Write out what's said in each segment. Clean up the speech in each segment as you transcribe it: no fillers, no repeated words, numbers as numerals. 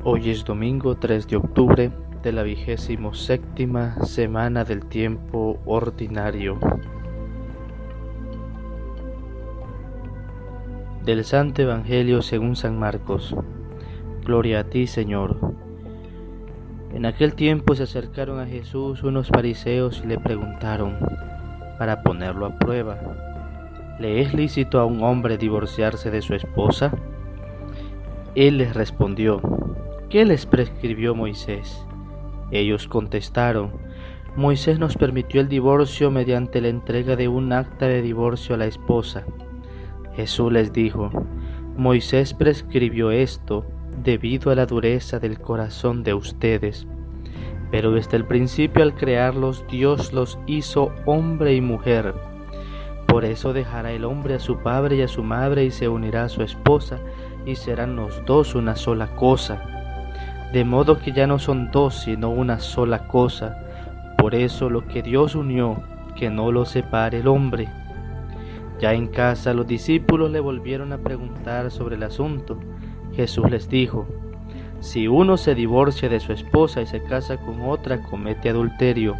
Hoy es domingo 3 de octubre de la 27ª semana del tiempo ordinario. Del Santo Evangelio según San Marcos. Gloria a ti, Señor. En aquel tiempo se acercaron a Jesús unos fariseos y le preguntaron, para ponerlo a prueba, ¿le es lícito a un hombre divorciarse de su esposa? Él les respondió, ¿qué les prescribió Moisés? Ellos contestaron, Moisés nos permitió el divorcio mediante la entrega de un acta de divorcio a la esposa. Jesús les dijo, Moisés prescribió esto debido a la dureza del corazón de ustedes. Pero desde el principio al crearlos, Dios los hizo hombre y mujer. Por eso dejará el hombre a su padre y a su madre y se unirá a su esposa, y serán los dos una sola cosa. De modo que ya no son dos, sino una sola cosa. Por eso lo que Dios unió, que no lo separe el hombre. Ya en casa los discípulos le volvieron a preguntar sobre el asunto. Jesús les dijo, si uno se divorcia de su esposa y se casa con otra, comete adulterio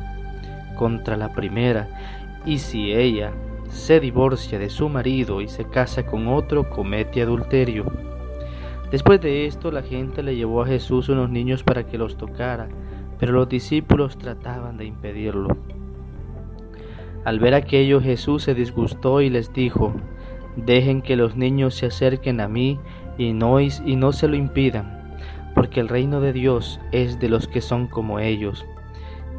contra la primera, y si ella se divorcia de su marido y se casa con otro, comete adulterio. Después de esto, la gente le llevó a Jesús unos niños para que los tocara, pero los discípulos trataban de impedirlo. Al ver aquello, Jesús se disgustó y les dijo, dejen que los niños se acerquen a mí y no se lo impidan, porque el reino de Dios es de los que son como ellos.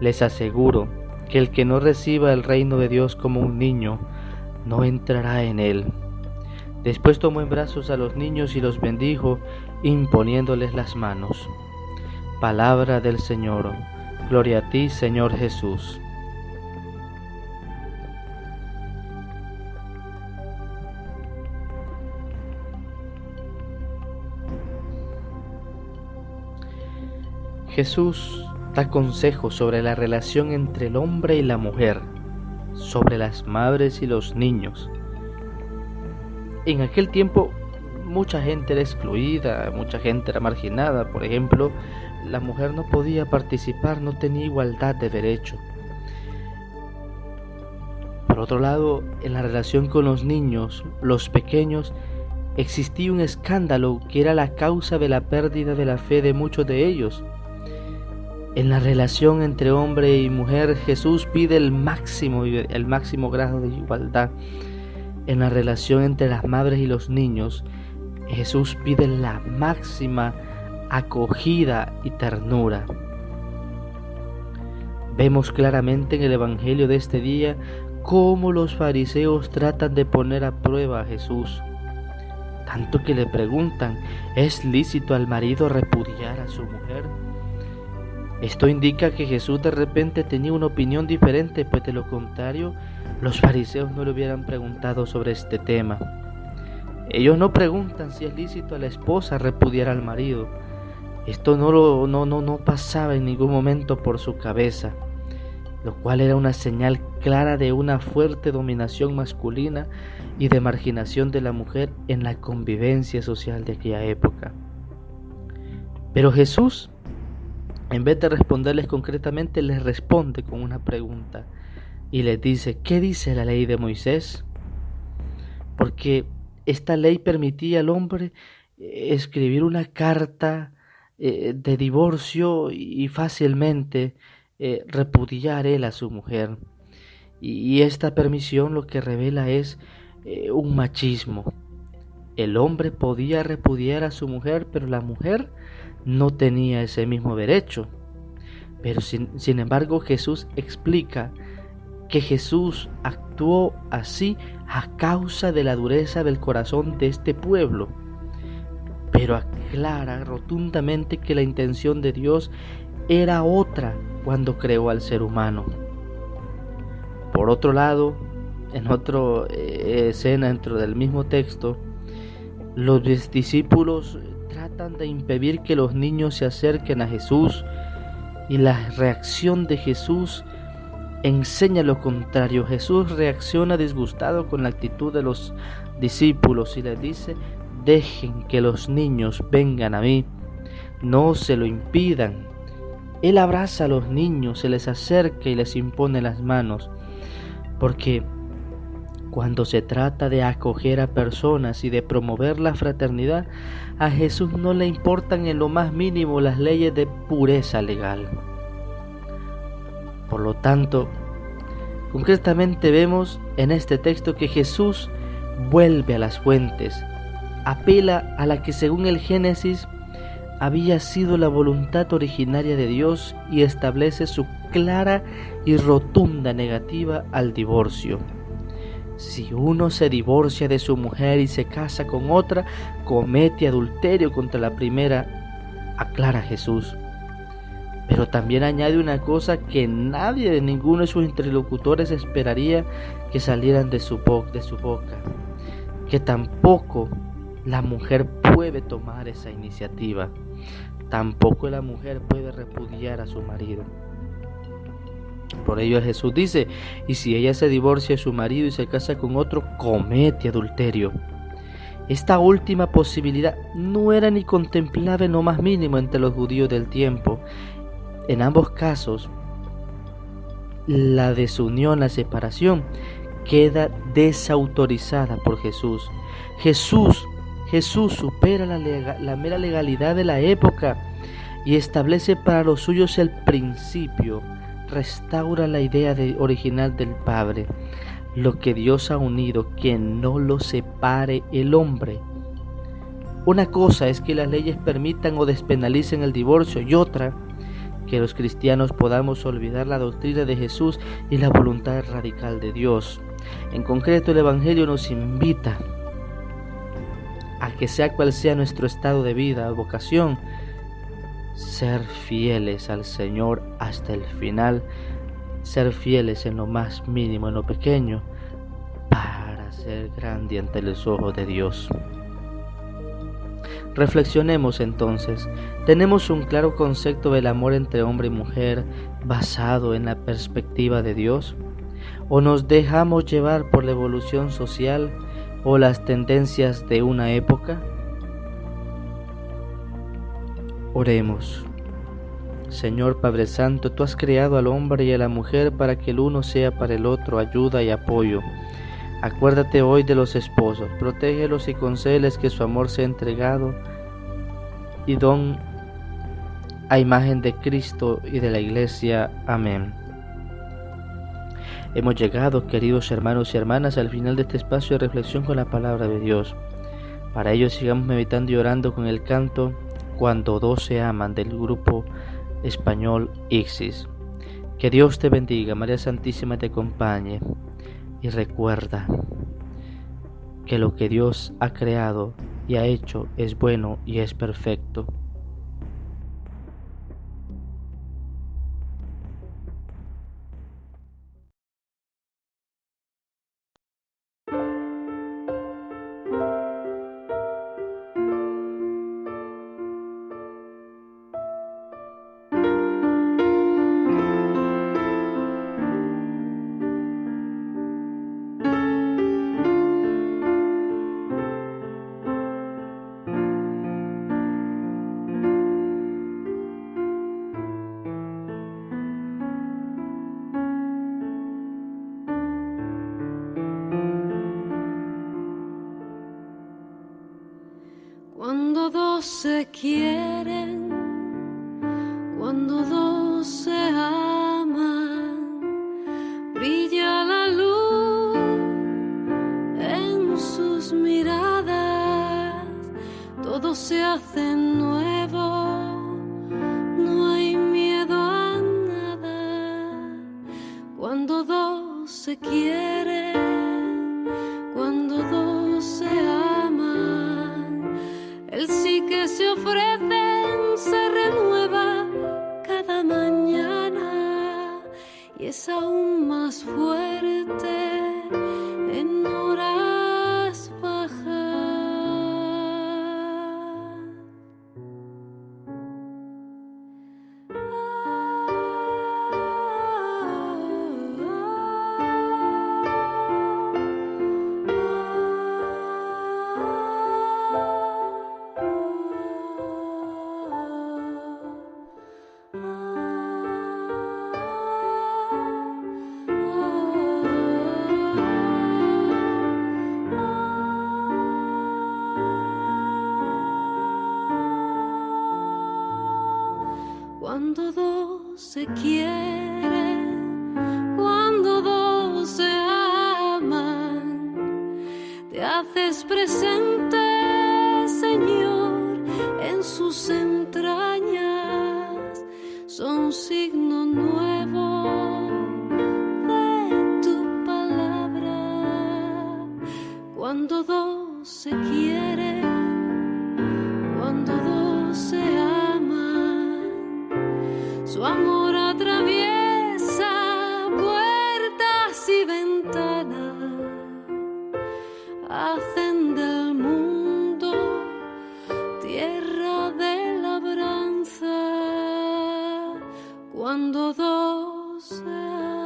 Les aseguro que el que no reciba el reino de Dios como un niño, no entrará en él. Después tomó en brazos a los niños y los bendijo, imponiéndoles las manos. Palabra del Señor. Gloria a ti, Señor Jesús. Jesús da consejos sobre la relación entre el hombre y la mujer, sobre las madres y los niños. En aquel tiempo mucha gente era excluida, mucha gente era marginada. Por ejemplo, la mujer no podía participar, no tenía igualdad de derecho. Por otro lado, en la relación con los niños, los pequeños, existía un escándalo que era la causa de la pérdida de la fe de muchos de ellos. En la relación entre hombre y mujer, Jesús pide el máximo grado de igualdad. En la relación entre las madres y los niños, Jesús pide la máxima acogida y ternura. Vemos claramente en el Evangelio de este día cómo los fariseos tratan de poner a prueba a Jesús. Tanto que le preguntan, ¿es lícito al marido repudiar a su mujer? Esto indica que Jesús de repente tenía una opinión diferente, pues de lo contrario, los fariseos no le hubieran preguntado sobre este tema. Ellos no preguntan si es lícito a la esposa repudiar al marido. Esto no pasaba en ningún momento por su cabeza, lo cual era una señal clara de una fuerte dominación masculina y de marginación de la mujer en la convivencia social de aquella época. Pero Jesús, en vez de responderles concretamente, les responde con una pregunta y les dice, ¿qué dice la ley de Moisés? Porque esta ley permitía al hombre escribir una carta de divorcio y fácilmente repudiar él a su mujer. Y esta permisión lo que revela es un machismo. El hombre podía repudiar a su mujer, pero la mujer no tenía ese mismo derecho. Pero sin embargo, Jesús explica que Jesús actuó así a causa de la dureza del corazón de este pueblo, pero aclara rotundamente que la intención de Dios era otra cuando creó al ser humano. Por otro lado, en otra escena dentro del mismo texto, los discípulos tratan de impedir que los niños se acerquen a Jesús, y la reacción de Jesús enseña lo contrario. Jesús reacciona disgustado con la actitud de los discípulos y les dice: dejen que los niños vengan a mí, no se lo impidan. Él abraza a los niños, se les acerca y les impone las manos, porque cuando se trata de acoger a personas y de promover la fraternidad, a Jesús no le importan en lo más mínimo las leyes de pureza legal. Por lo tanto, concretamente vemos en este texto que Jesús vuelve a las fuentes, apela a la que según el Génesis había sido la voluntad originaria de Dios y establece su clara y rotunda negativa al divorcio. Si uno se divorcia de su mujer y se casa con otra, comete adulterio contra la primera, aclara Jesús. Pero también añade una cosa que nadie de ninguno de sus interlocutores esperaría que salieran de su boca, que tampoco la mujer puede tomar esa iniciativa, tampoco la mujer puede repudiar a su marido. Por ello Jesús dice, y si ella se divorcia de su marido y se casa con otro, comete adulterio. Esta última posibilidad no era ni contemplada en lo más mínimo entre los judíos del tiempo. En ambos casos, la desunión, la separación, queda desautorizada por Jesús. Jesús supera la mera legalidad de la época y establece para los suyos el principio, restaura la idea original del Padre. Lo que Dios ha unido, que no lo separe el hombre. Una cosa es que las leyes permitan o despenalicen el divorcio y otra, que los cristianos podamos olvidar la doctrina de Jesús y la voluntad radical de Dios. En concreto, el Evangelio nos invita a que sea cual sea nuestro estado de vida o vocación, ser fieles al Señor hasta el final, ser fieles en lo más mínimo, en lo pequeño, para ser grande ante los ojos de Dios. Reflexionemos entonces. ¿Tenemos un claro concepto del amor entre hombre y mujer basado en la perspectiva de Dios? ¿O nos dejamos llevar por la evolución social o las tendencias de una época? Oremos. Señor Padre Santo, tú has creado al hombre y a la mujer para que el uno sea para el otro ayuda y apoyo. Acuérdate hoy de los esposos, protégelos y concédeles que su amor sea entregado y don a imagen de Cristo y de la Iglesia. Amén. Hemos llegado, queridos hermanos y hermanas, al final de este espacio de reflexión con la palabra de Dios. Para ello sigamos meditando y orando con el canto Cuando dos se aman, del grupo español Ixis. Que Dios te bendiga, María Santísima te acompañe, y recuerda que lo que Dios ha creado y ha hecho es bueno y es perfecto. Cuando dos se quieren, cuando dos se aman, brilla la luz en sus miradas, todo se hace nuevo, no hay miedo a nada. Cuando dos se quieren, cuando dos se aman, el sí que se ofrecen se renueva cada mañana y es aún más fuerte en horas bajas. se quiere, cuando dos se aman, te haces presente, Señor, en sus entrañas, son signo nuevo de tu palabra. Cuando dos se quieren, cuando dos se aman, su amor atraviesa puertas y ventanas, hacen del mundo tierra de labranza. Cuando dos se aman.